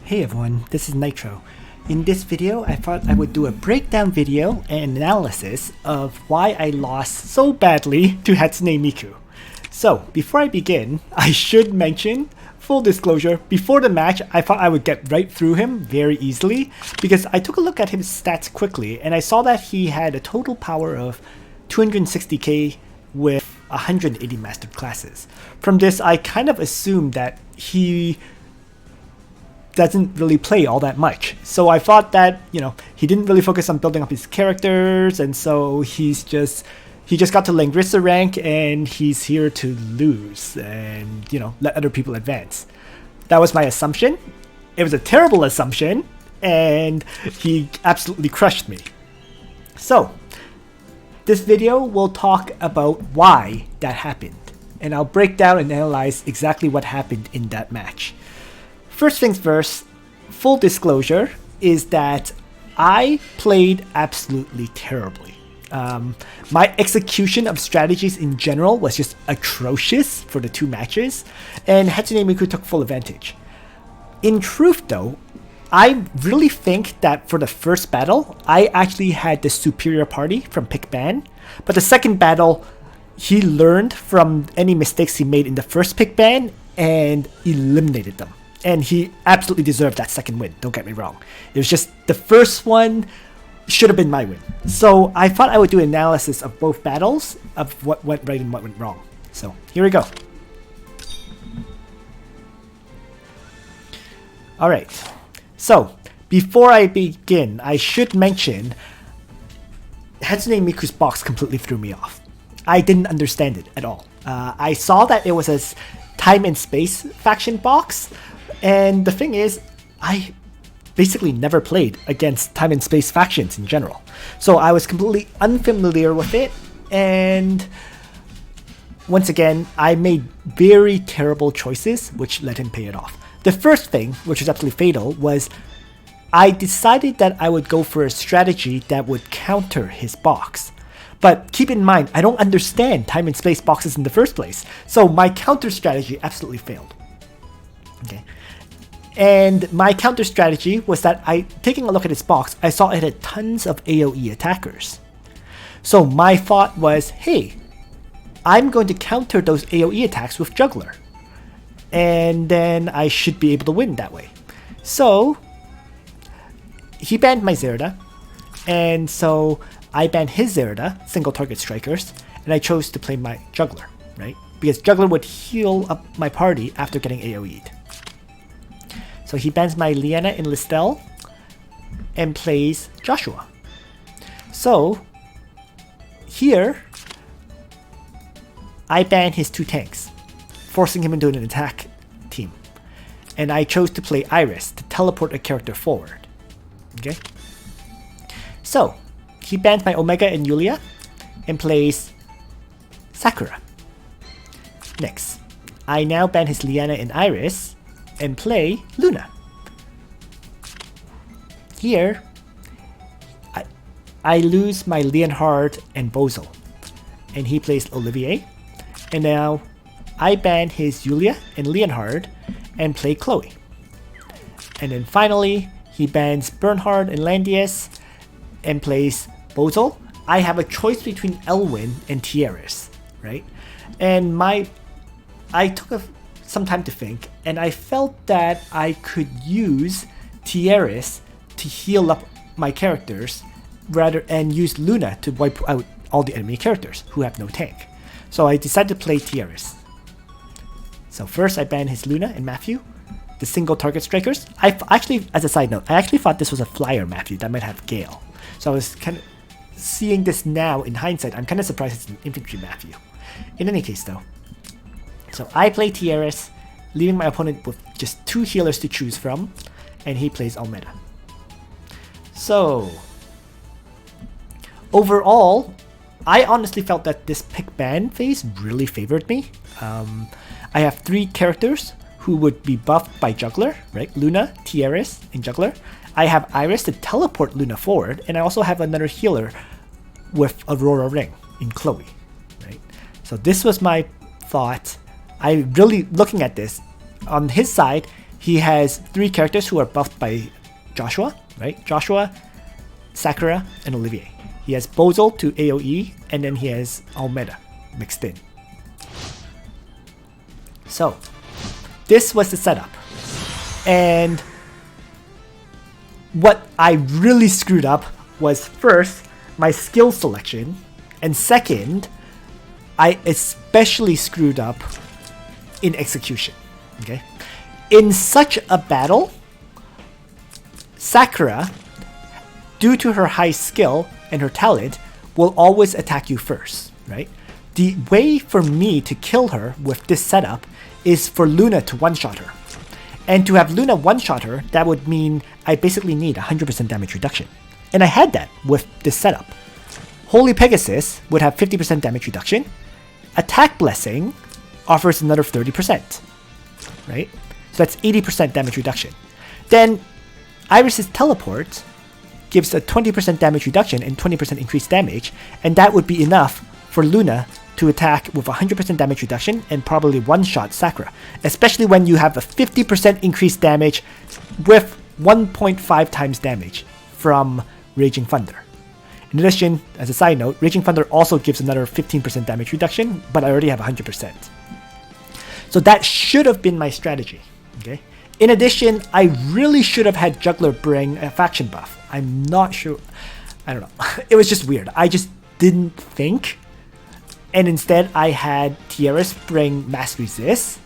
Hey everyone, this is Nitro. In this video, I thought I would do a breakdown video and analysis of why I lost so badly to HatsuneMiku. So, before I begin, I should mention, full disclosure, before the match I thought I would get right through him very easily because I took a look at his stats quickly and I saw that he had a total power of 260k with 180 mastered classes. From this, I kind of assumed that he doesn't really play all that much. So I thought that, he didn't really focus on building up his characters, and so he just got to Langrisser rank and he's here to lose and, let other people advance. That was my assumption. It was a terrible assumption and he absolutely crushed me. So, this video will talk about why that happened, and I'll break down and analyze exactly what happened in that match. First things first, full disclosure is that I played absolutely terribly. My execution of strategies in general was just atrocious for the two matches, and HatsuneMiku took full advantage. In truth though, I really think that for the first battle, I actually had the superior party from pick ban, but the second battle, he learned from any mistakes he made in the first pick ban and eliminated them. And he absolutely deserved that second win, don't get me wrong. It was just the first one should have been my win. So I thought I would do an analysis of both battles, of what went right and what went wrong. So here we go. Alright, so before I begin, I should mention HatsuneMiku's box completely threw me off. I didn't understand it at all. I saw that it was a time and space faction box, and the thing is, I basically never played against time and space factions in general. So I was completely unfamiliar with it, and once again, I made very terrible choices, which let him pay it off. The first thing, which was absolutely fatal, was I decided that I would go for a strategy that would counter his box. But keep in mind, I don't understand time and space boxes in the first place, so my counter strategy absolutely failed. Okay. And my counter strategy was that taking a look at his box, I saw it had tons of AoE attackers. So my thought was, hey, I'm going to counter those AoE attacks with Juggler. And then I should be able to win that way. So he banned my Zerda, and so I banned his Zerda, single target strikers, and I chose to play my Juggler, right? Because Juggler would heal up my party after getting AoE'd. So he bans my Liana and Listel and plays Joshua. So here, I ban his two tanks, forcing him into an attack team. And I chose to play Iris to teleport a character forward. Okay? So, he bans my Omega and Yulia and plays Sakura. Next, I now ban his Liana and Iris and play Luna. Here, I lose my Leonhard and Bozel, and he plays Olivier. And now, I ban his Yulia and Leonhard and play Chloe. And then finally, he bans Bernhard and Landius and plays Bozel. I have a choice between Elwyn and Tieris, right? And I took some time to think, and I felt that I could use Tieris to heal up my characters and use Luna to wipe out all the enemy characters who have no tank. So I decided to play Tieris. So first I banned his Luna and Matthew, the single target strikers. Actually, as a side note, I actually thought this was a flyer Matthew that might have Gale. So I was kind of seeing this now in hindsight. I'm kind of surprised it's an infantry Matthew. In any case though, so I play Tieris, leaving my opponent with just two healers to choose from, and he plays Almeda. So overall, I honestly felt that this pick ban phase really favored me. I have three characters who would be buffed by Juggler, right? Luna, Tieris, and Juggler. I have Iris to teleport Luna forward, and I also have another healer with Aurora Ring in Chloe, right? So this was my thought. I really, looking at this, on his side, he has 3 characters who are buffed by Joshua, right? Joshua, Sakura, and Olivier. He has Bozo to AoE, and then he has Almeda mixed in. So, this was the setup. And what I really screwed up was first, my skill selection, and second, I especially screwed up in execution. Okay? In such a battle, Sakura, due to her high skill and her talent, will always attack you first, right? The way for me to kill her with this setup is for Luna to one-shot her. And to have Luna one-shot her, that would mean I basically need 100% damage reduction. And I had that with this setup. Holy Pegasus would have 50% damage reduction. Attack Blessing offers another 30%, right? So that's 80% damage reduction. Then Iris's Teleport gives a 20% damage reduction and 20% increased damage, and that would be enough for Luna to attack with 100% damage reduction and probably one-shot Sakura, especially when you have a 50% increased damage with 1.5 times damage from Raging Thunder. In addition, as a side note, Raging Thunder also gives another 15% damage reduction, but I already have 100%. So that should have been my strategy, okay? In addition, I really should have had Juggler bring a faction buff. I'm not sure, I don't know. It was just weird. I just didn't think. And instead, I had Tiaras bring Mass Resist,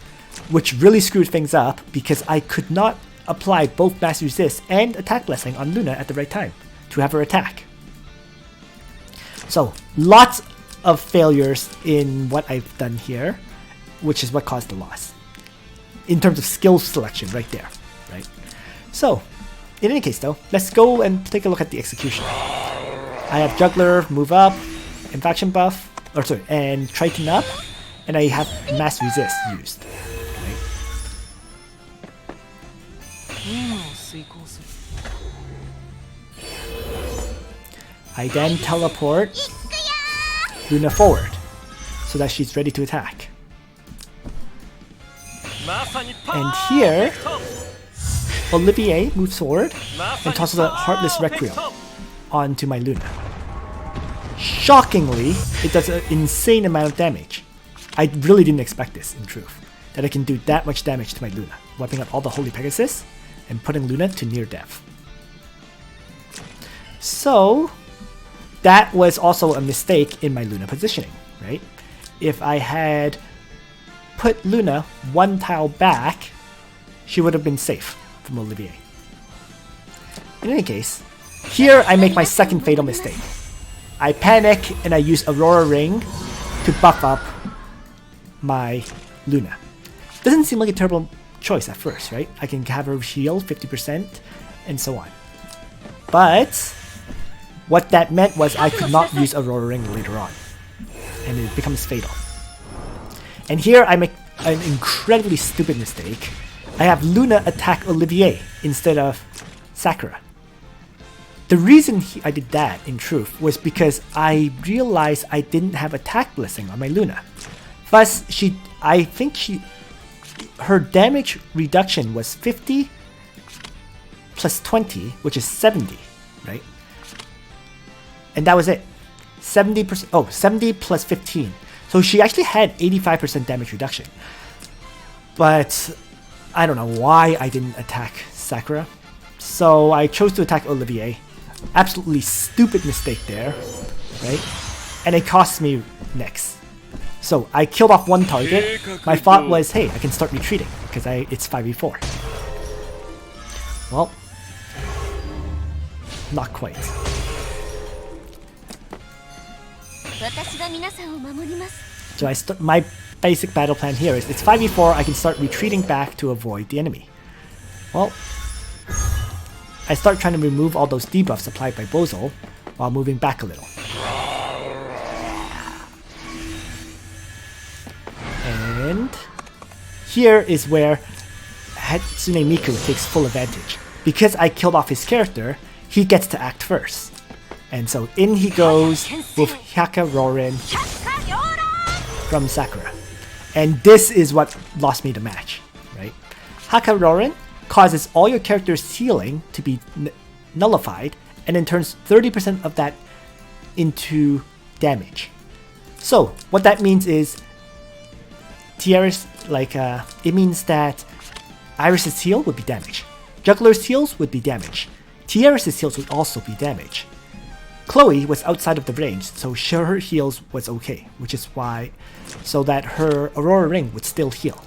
which really screwed things up because I could not apply both Mass Resist and Attack Blessing on Luna at the right time to have her attack. So, lots of failures in what I've done here, which is what caused the loss. In terms of skill selection, right there, right? So, in any case though, let's go and take a look at the execution. I have Juggler move up, and faction buff, and Triton up, and I have Mass Resist used. Right? I then teleport Luna forward so that she's ready to attack. And here, Olivier moves forward and tosses a Heartless Requiem onto my Luna. Shockingly, it does an insane amount of damage. I really didn't expect this, in truth, that I can do that much damage to my Luna, wiping out all the Holy Pegasus and putting Luna to near death. So, that was also a mistake in my Luna positioning, right? If I had put Luna one tile back, she would have been safe from Olivier. In any case, here I make my second fatal mistake. I panic and I use Aurora Ring to buff up my Luna. Doesn't seem like a terrible choice at first, right? I can have her heal 50% and so on. But what that meant was I could not use Aurora Ring later on, and it becomes fatal. And here I make an incredibly stupid mistake. I have Luna attack Olivier instead of Sakura. The reason I did that, in truth, was because I realized I didn't have Attack Blessing on my Luna. Thus, I think her damage reduction was 50 plus 20, which is 70, right? And that was it. 70%, 70 plus 15. So she actually had 85% damage reduction. But I don't know why I didn't attack Sakura. So I chose to attack Olivier. Absolutely stupid mistake there, right? And it cost me next. So I killed off one target. My thought was, hey, I can start retreating because it's 5v4. Well, not quite. So my basic battle plan here is it's 5v4, I can start retreating back to avoid the enemy. Well, I start trying to remove all those debuffs applied by Bozo while moving back a little. And here is where HatsuneMiku takes full advantage. Because I killed off his character, he gets to act first. And so in he goes with Hyaka Rorin from Sakura. And this is what lost me the match, right? Hyaka Rorin causes all your character's healing to be nullified, and then turns 30% of that into damage. So what that means is Tiara's it means that Iris's heal would be damage. Juggler's heals would be damage. Tiara's heals would also be damage. Chloe was outside of the range, so her heals was okay, which is why, so that her Aurora Ring would still heal.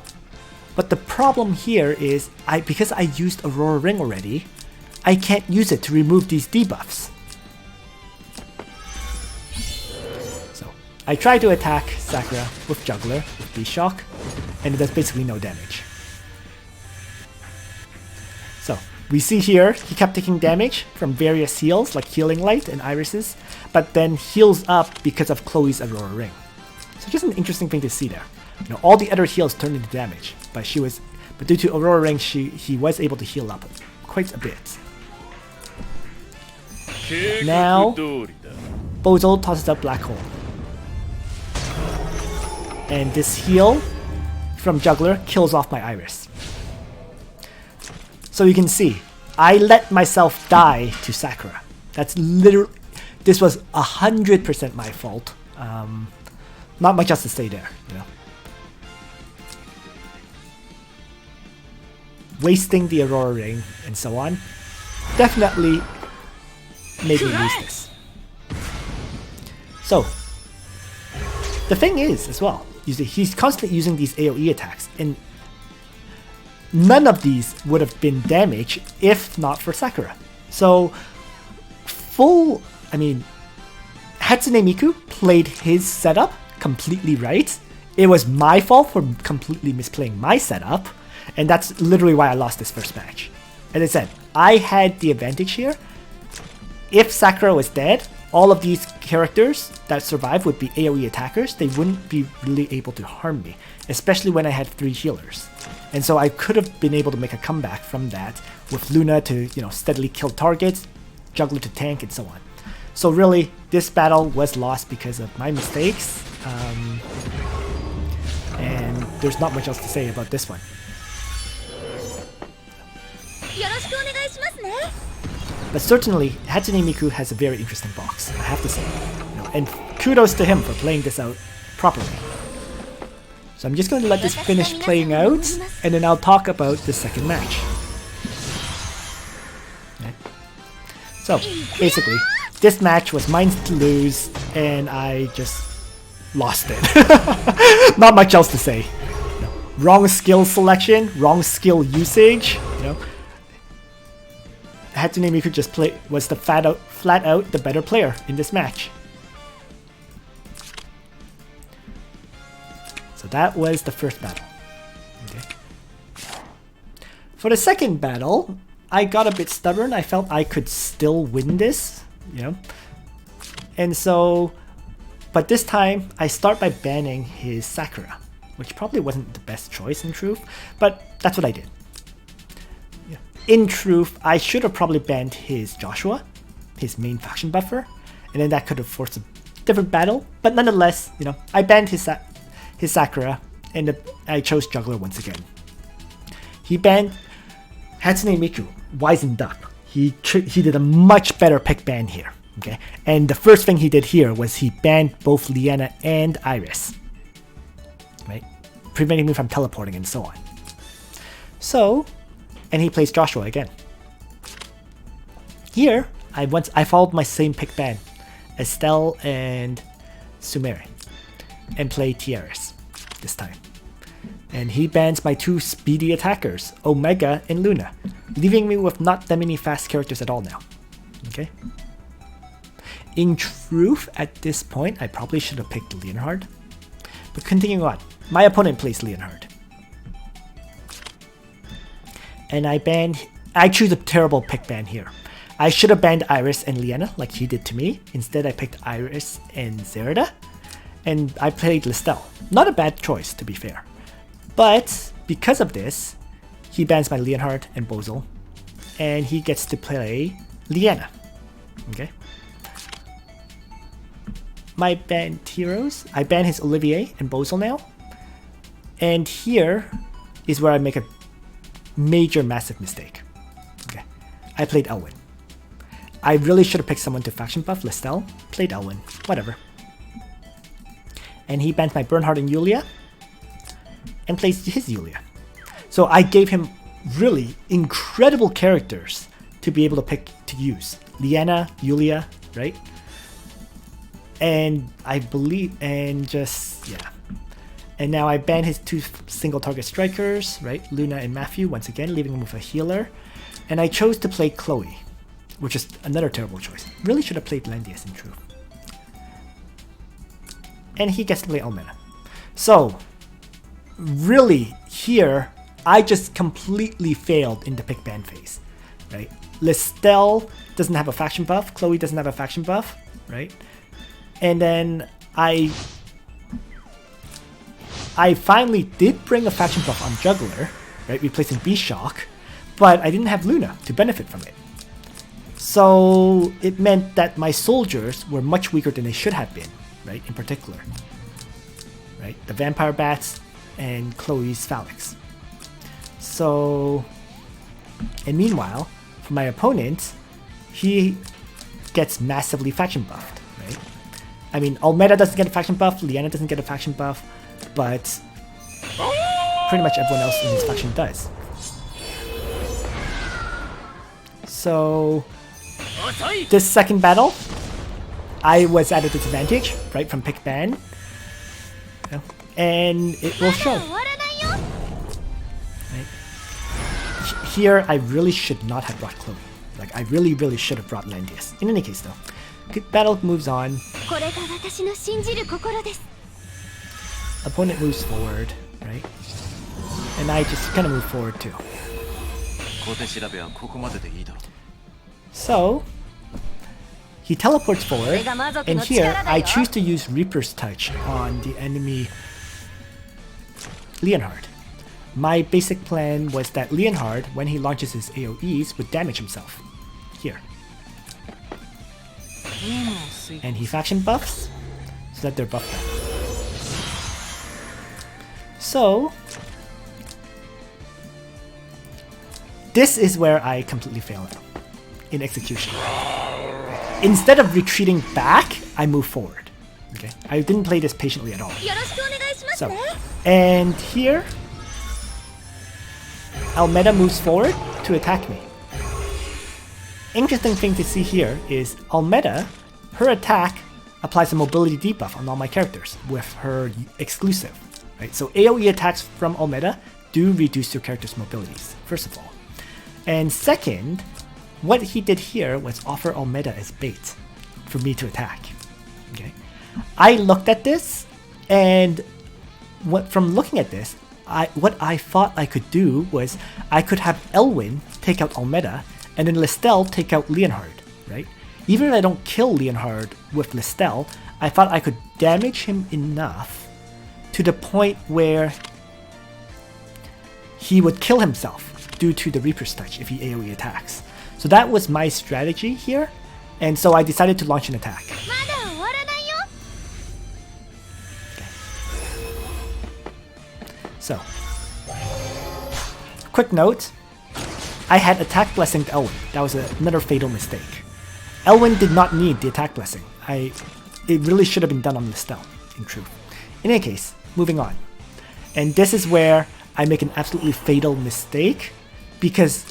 But the problem here is, because I used Aurora Ring already, I can't use it to remove these debuffs. So I try to attack Sakura with Juggler, with Beast Shock, and it does basically no damage. So we see here, he kept taking damage from various heals, like Healing Light and Iris's, but then heals up because of Chloe's Aurora Ring. So just an interesting thing to see there. You know, all the other heals turned into damage, but due to Aurora Ring, he was able to heal up quite a bit. Now, Bozo tosses out Black Hole. And this heal from Juggler kills off my Iris. So you can see, I let myself die to Sakura. That's literally, this was 100% my fault. Not much else to say there, you know. Wasting the Aurora Ring and so on definitely made me lose this. So the thing is, as well, he's constantly using these AoE attacks, and none of these would have been damage if not for Sakura. So HatsuneMiku played his setup completely right. It was my fault for completely misplaying my setup, and that's literally why I lost this first match. As I said, I had the advantage here. If Sakura was dead, all of these characters that survive would be AoE attackers. They wouldn't be really able to harm me, especially when I had 3 healers. And so I could have been able to make a comeback from that with Luna to, you know, steadily kill targets, Juggler to tank, and so on. So really, this battle was lost because of my mistakes. And there's not much else to say about this one. But certainly, HatsuneMiku has a very interesting box, I have to say. You know, and kudos to him for playing this out properly. So I'm just going to let this finish playing out, and then I'll talk about the second match. Okay. So, basically, this match was mine to lose, and I just lost it. Not much else to say. You know, wrong skill selection, wrong skill usage, you know. HatsuneMiku just was the flat out the better player in this match. So that was the first battle. Okay. For the second battle, I got a bit stubborn. I felt I could still win this, you know. And so, but this time I start by banning his Sakura, which probably wasn't the best choice in truth, but that's what I did. In truth, I should have probably banned his Joshua, his main faction buffer, and then that could have forced a different battle. But nonetheless, you know, I banned his Sakura, and I chose Juggler once again. He banned HatsuneMiku, wisened up. He did a much better pick ban here. Okay, and the first thing he did here was he banned both Liana and Iris, right, preventing me from teleporting and so on. So. And he plays Joshua again. Here, I followed my same pick ban, Estelle and Sumere, and play Tiaris this time. And he bans my 2 speedy attackers, Omega and Luna, leaving me with not that many fast characters at all now. Okay. In truth, at this point, I probably should have picked Leonhard. But continuing on, my opponent plays Leonhard. And I choose a terrible pick ban here. I should have banned Iris and Liana like he did to me. Instead, I picked Iris and Zerida. And I played Listel. Not a bad choice, to be fair. But because of this, he bans my Leonhard and Bozel. And he gets to play Liana. Okay. My banned heroes. I ban his Olivier and Bozel now. And here is where I make a major, massive mistake. Okay, I played Elwyn. I really should have picked someone to faction buff. Listel, played Elwyn, whatever. And he bans my Bernhard and Yulia, and plays his Yulia. So I gave him really incredible characters to be able to pick to use. Liana, Yulia, right? And I believe, and just, yeah. And now I ban his 2 single target strikers, right? Luna and Matthew, once again, leaving him with a healer. And I chose to play Chloe, which is another terrible choice. Really should have played Landius in truth. And he gets to play Almena. So, really, here, I just completely failed in the pick ban phase, right? Listel doesn't have a faction buff, Chloe doesn't have a faction buff, right? And then I finally did bring a faction buff on Juggler, right? Replacing B-Shock, but I didn't have Luna to benefit from it. So it meant that my soldiers were much weaker than they should have been, right? In particular, right? The Vampire Bats and Chloe's Phalanx. So, and meanwhile, for my opponent, he gets massively faction buffed, right? I mean, Almeda doesn't get a faction buff, Liana doesn't get a faction buff, but pretty much everyone else in his faction does. So, this second battle, I was at a disadvantage, right, from pick ban, and it will show. Right? Here, I really should not have brought Chloe. Like, I really should have brought Landius. In any case, though, battle moves on. Opponent moves forward, right? And I just kind of move forward too. So, he teleports forward, and here I choose to use Reaper's Touch on the enemy Leonhard. My basic plan was that Leonhard, when he launches his AoEs, would damage himself. Here. And he faction buffs, so that they're buffed up. So, this is where I completely failed in execution. Instead of retreating back, I move forward. Okay, I didn't play this patiently at all. So, and here, Almeda moves forward to attack me. Interesting thing to see here is Almeda, her attack applies a mobility debuff on all my characters with her exclusive. Right? So AoE attacks from Almeda do reduce your character's mobilities, first of all. And second, what he did here was offer Almeda as bait for me to attack. Okay, I looked at this, and from looking at this, what I thought I could do was I could have Elwyn take out Almeda, and then Listel take out Leonhard, right? Even if I don't kill Leonhard with Listel, I thought I could damage him enough to the point where he would kill himself due to the Reaper's Touch if he AoE attacks. So that was my strategy here, and so I decided to launch an attack. Okay. So, quick note, I had attack blessing to Elwyn. That was another fatal mistake. Elwyn did not need the attack blessing. It really should have been done on Listel, in truth. In any case, moving on. And this is where I make an absolutely fatal mistake, because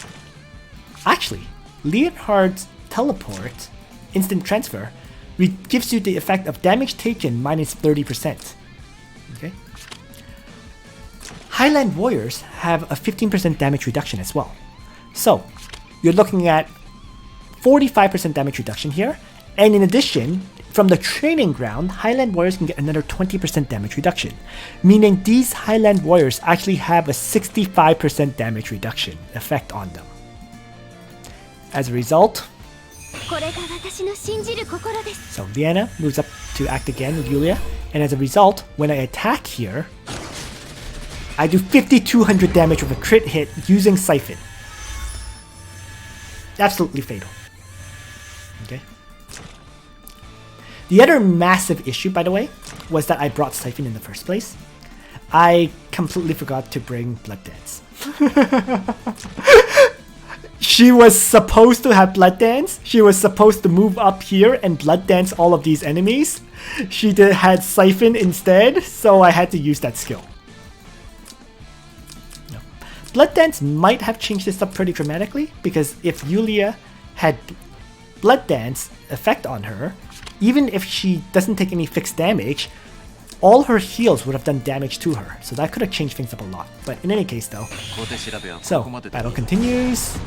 actually, Leonhard's teleport, instant transfer, gives you the effect of damage taken minus 30%. Okay? Highland Warriors have a 15% damage reduction as well. So, you're looking at 45% damage reduction here, and in addition, from the training ground, Highland Warriors can get another 20% damage reduction, meaning these Highland Warriors actually have a 65% damage reduction effect on them. As a result, so Vienna moves up to act again with Yulia, and as a result, when I attack here, I do 5200 damage with a crit hit using Siphon. Absolutely fatal. Okay. The other massive issue, by the way, was that I brought Siphon in the first place. I completely forgot to bring Blood Dance. She was supposed to have Blood Dance. She was supposed to move up here and Blood Dance all of these enemies. She had Siphon instead, so I had to use that skill. No. Blood Dance might have changed this up pretty dramatically, because if Yulia had Blood Dance effect on her, even if she doesn't take any fixed damage, all her heals would have done damage to her, so that could have changed things up a lot. But in any case though, so battle continues.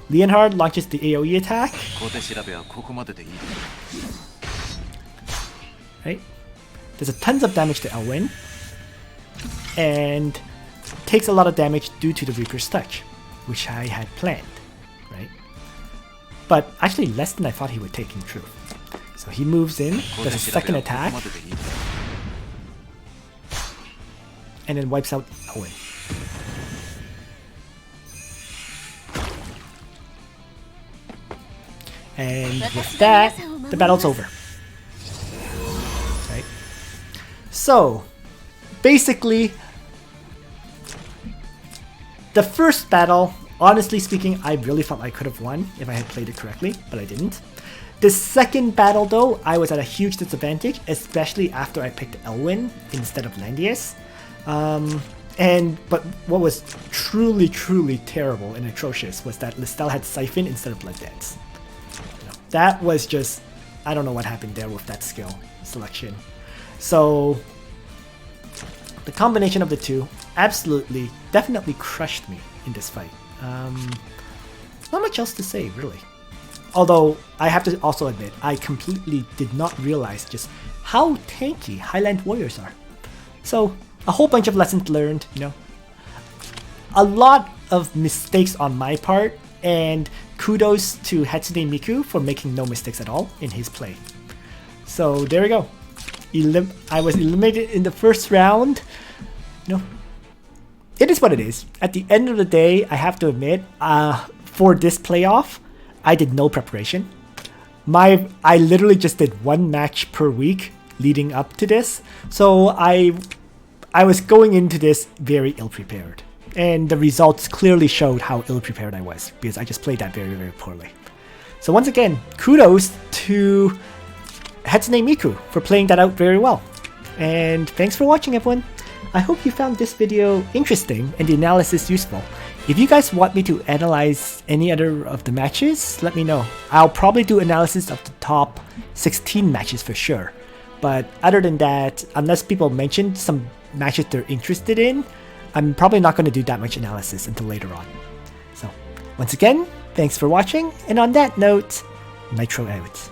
Leonhard launches the AoE attack. Right? There's a tons of damage to Elwyn, and takes a lot of damage due to the Reaper's Touch, which I had planned, right? But actually less than I thought he would take in truth. So he moves in, does a second attack, and then wipes out Elwyn. And with that, the battle's over. Right? So, basically, the first battle, honestly speaking, I really felt I could have won if I had played it correctly, but I didn't. The second battle though, I was at a huge disadvantage, especially after I picked Elwyn instead of Landius. But what was truly terrible and atrocious was that Listel had Siphon instead of Blood Dance. That was just, I don't know what happened there with that skill selection. So the combination of the two absolutely, definitely crushed me in this fight. Not much else to say, really. Although, I have to also admit, I completely did not realize just how tanky Highland Warriors are. So, a whole bunch of lessons learned, you know. A lot of mistakes on my part, and kudos to HatsuneMiku for making no mistakes at all in his play. So, there we go. I was eliminated in the first round. You know, it is what it is. At the end of the day, I have to admit, for this playoff, I did no preparation. I literally just did one match per week leading up to this. So I was going into this very ill-prepared. And the results clearly showed how ill-prepared I was, because I just played that very poorly. So once again, kudos to HatsuneMiku for playing that out very well. And thanks for watching, everyone. I hope you found this video interesting and the analysis useful. If you guys want me to analyze any other of the matches, let me know. I'll probably do analysis of the top 16 matches for sure. But other than that, unless people mention some matches they're interested in, I'm probably not going to do that much analysis until later on. So, once again, thanks for watching, and on that note, Nitro out.